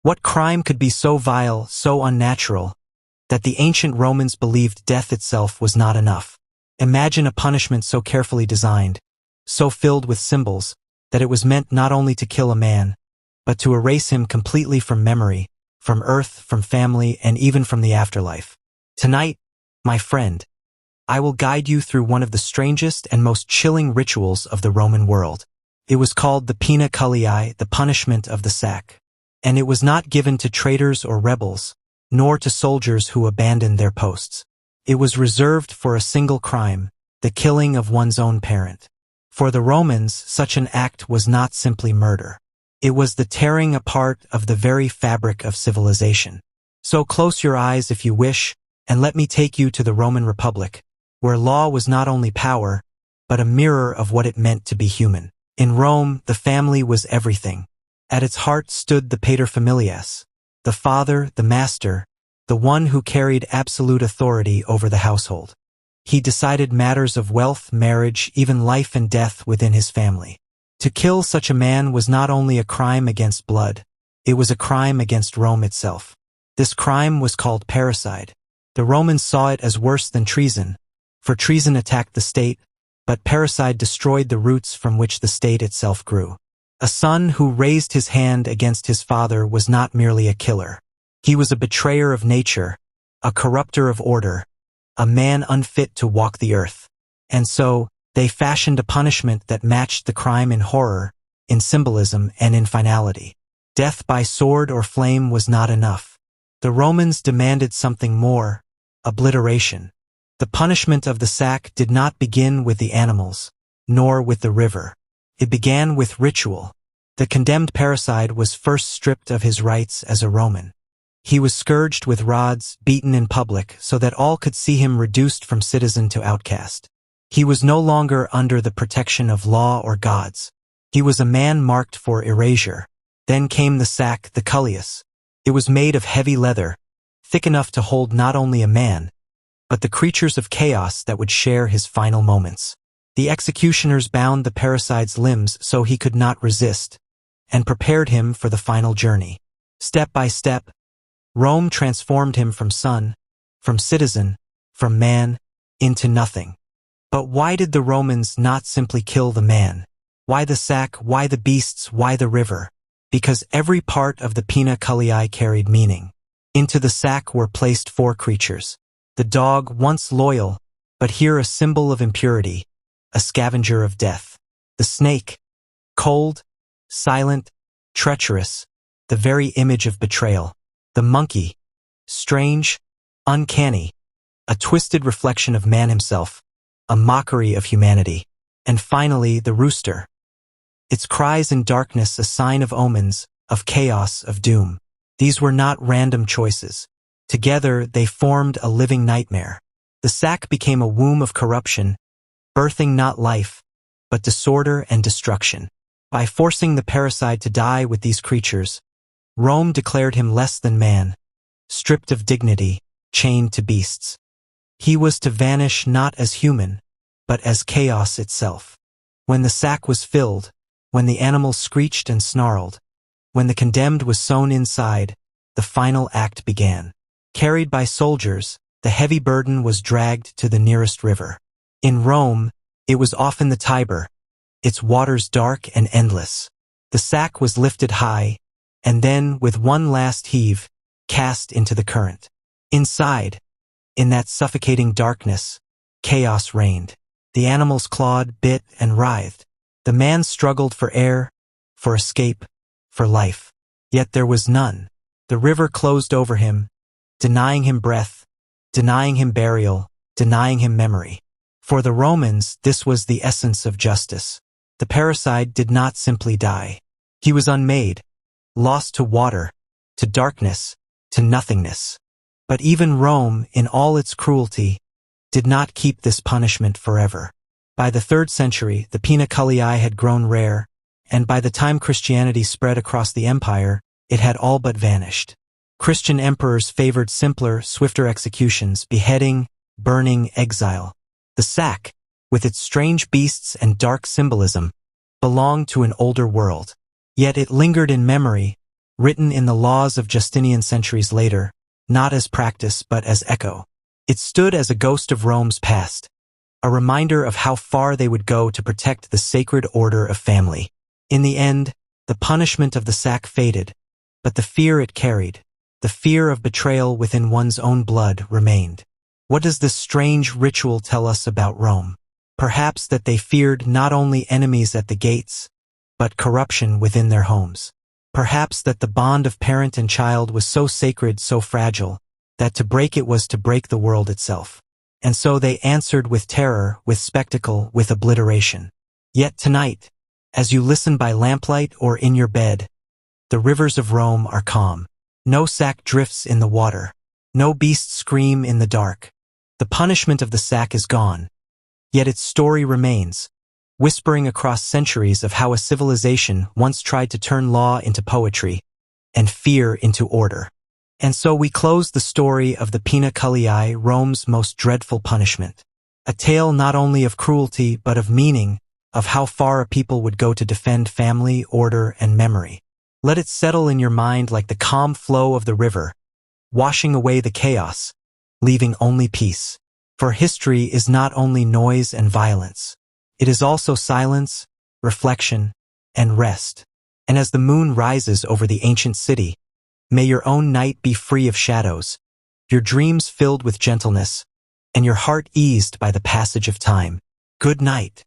What crime could be so vile, so unnatural, that the ancient Romans believed death itself was not enough? Imagine a punishment so carefully designed, so filled with symbols, that it was meant not only to kill a man, but to erase him completely from memory, from earth, from family, and even from the afterlife. Tonight, my friend, I will guide you through one of the strangest and most chilling rituals of the Roman world. It was called the Poena Cullei, the punishment of the sack. And it was not given to traitors or rebels, nor to soldiers who abandoned their posts. It was reserved for a single crime, the killing of one's own parent. For the Romans, such an act was not simply murder. It was the tearing apart of the very fabric of civilization. So close your eyes if you wish, and let me take you to the Roman Republic, where law was not only power, but a mirror of what it meant to be human. In Rome, the family was everything. At its heart stood the paterfamilias, the father, the master, the one who carried absolute authority over the household. He decided matters of wealth, marriage, even life and death within his family. To kill such a man was not only a crime against blood, it was a crime against Rome itself. This crime was called parricide. The Romans saw it as worse than treason, for treason attacked the state, but parricide destroyed the roots from which the state itself grew. A son who raised his hand against his father was not merely a killer. He was a betrayer of nature, a corrupter of order, a man unfit to walk the earth. And so, they fashioned a punishment that matched the crime in horror, in symbolism, and in finality. Death by sword or flame was not enough. The Romans demanded something more: obliteration. The punishment of the sack did not begin with the animals, nor with the river. It began with ritual. The condemned parricide was first stripped of his rights as a Roman. He was scourged with rods, beaten in public, so that all could see him reduced from citizen to outcast. He was no longer under the protection of law or gods. He was a man marked for erasure. Then came the sack, the culleus. It was made of heavy leather, thick enough to hold not only a man, but the creatures of chaos that would share his final moments. The executioners bound the parricide's limbs so he could not resist, and prepared him for the final journey. Step by step, Rome transformed him from son, from citizen, from man, into nothing. But why did the Romans not simply kill the man? Why the sack? Why the beasts? Why the river? Because every part of the Poena Cullei carried meaning. Into the sack were placed 4 creatures. The dog, once loyal, but here a symbol of impurity, a scavenger of death. The snake, cold, silent, treacherous, the very image of betrayal. The monkey, strange, uncanny, a twisted reflection of man himself, a mockery of humanity. And finally, the rooster. Its cries in darkness a sign of omens, of chaos, of doom. These were not random choices. Together, they formed a living nightmare. The sack became a womb of corruption, birthing not life, but disorder and destruction. By forcing the parricide to die with these creatures, Rome declared him less than man, stripped of dignity, chained to beasts. He was to vanish not as human, but as chaos itself. When the sack was filled, when the animals screeched and snarled, when the condemned was sewn inside, the final act began. Carried by soldiers, the heavy burden was dragged to the nearest river. In Rome, it was often the Tiber, its waters dark and endless. The sack was lifted high, and then, with one last heave, cast into the current. Inside, in that suffocating darkness, chaos reigned. The animals clawed, bit, and writhed. The man struggled for air, for escape, for life. Yet there was none. The river closed over him, denying him breath, denying him burial, denying him memory. For the Romans, this was the essence of justice. The parricide did not simply die. He was unmade, lost to water, to darkness, to nothingness. But even Rome, in all its cruelty, did not keep this punishment forever. By the 3rd century, the Poena Cullei had grown rare, and by the time Christianity spread across the empire, it had all but vanished. Christian emperors favored simpler, swifter executions, beheading, burning, exile. The sack, with its strange beasts and dark symbolism, belonged to an older world. Yet it lingered in memory, written in the laws of Justinian centuries later, not as practice but as echo. It stood as a ghost of Rome's past, a reminder of how far they would go to protect the sacred order of family. In the end, the punishment of the sack faded, but the fear it carried, the fear of betrayal within one's own blood, remained. What does this strange ritual tell us about Rome? Perhaps that they feared not only enemies at the gates, but corruption within their homes. Perhaps that the bond of parent and child was so sacred, so fragile, that to break it was to break the world itself. And so they answered with terror, with spectacle, with obliteration. Yet tonight, as you listen by lamplight or in your bed, the rivers of Rome are calm. No sack drifts in the water. No beasts scream in the dark. The punishment of the sack is gone. Yet its story remains, whispering across centuries of how a civilization once tried to turn law into poetry and fear into order. And so we close the story of the Poena Cullei, Rome's most dreadful punishment. A tale not only of cruelty but of meaning, of how far a people would go to defend family, order, and memory. Let it settle in your mind like the calm flow of the river, washing away the chaos, leaving only peace. For history is not only noise and violence. It is also silence, reflection, and rest. And as the moon rises over the ancient city, may your own night be free of shadows, your dreams filled with gentleness, and your heart eased by the passage of time. Good night.